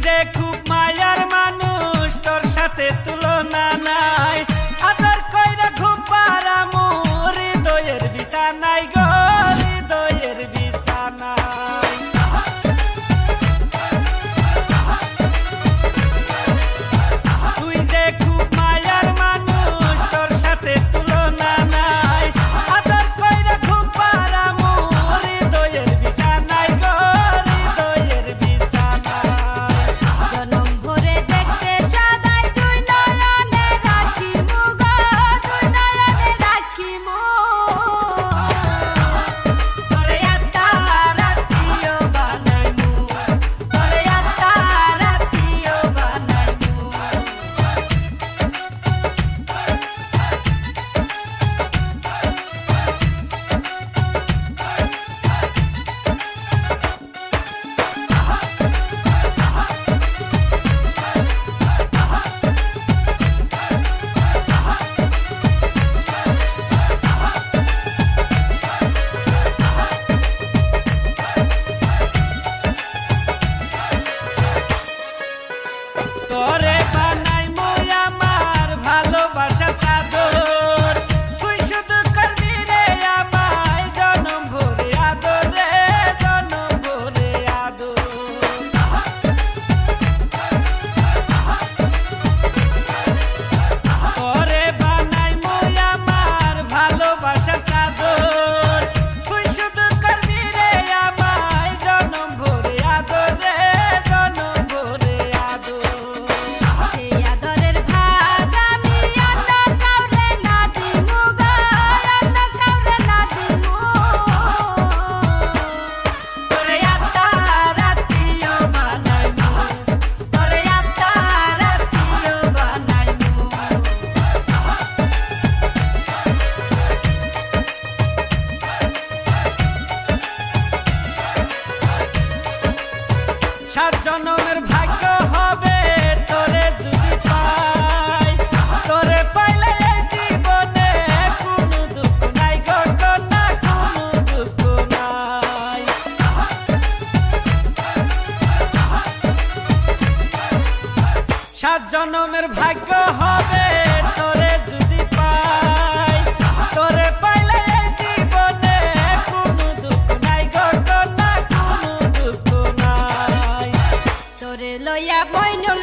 যে খুব মায়ার মানুষ, তোর সাথে তুলনা নাই। আদর কইরা ঘুম পাড়ামু হৃদয়ের বিছানায় গো, হৃদয়ের বিছানায়। তুই যে খুব মায়ার মানুষ, তোর সাথে তুলনা নাই। আদর কইরা ঘুম পাড়ামু হৃদয়ের বিছানায় গো, হৃদয়ের বিছানায়। জনম ভরে দেখতে সদাই দুই নয়নে রাখিমু গো, দুই নয়নে রাখিমু। তোরে আত্মা রাতিও বানাইমু, তোরে আত্মা রাতিও বানাইমু। তোরে বানাইমু আমার ভালোবাসা চাদর, তুই শুধু করবি রে আমায় জনম ভরে আদর রে, জনম ভরে আদর। তোরে বানাইমু আমার ভালোবাসা চাদর, তুই শুধু করবি রে আমায় জনম ভরে আদর রে, জনম ভরে আদর। সেই আদরের ভাগ আমি অন্য কাউরে না দিমু গো, অন্য কাউরে না দিমু। তোরে আত্মা রাতিও বানাইমু, তোরে আত্মা রাতিও বানাইমু। সাত জনমের ভাগ্য হবে তোরে যদি পাই, তোরে পাইলে এই জীবনে কোনো দুঃখ নাই গো কন্যা, কোনো দুঃখ নাই। সাত জনমের ভাগ্য হবে তোরে যদি পাই, তোরে পাইলে এই জীবনে কোনো দুঃখ নাই গো কন্যা, কোনো দুঃখ নাই। তোরে লইয়া মইনুল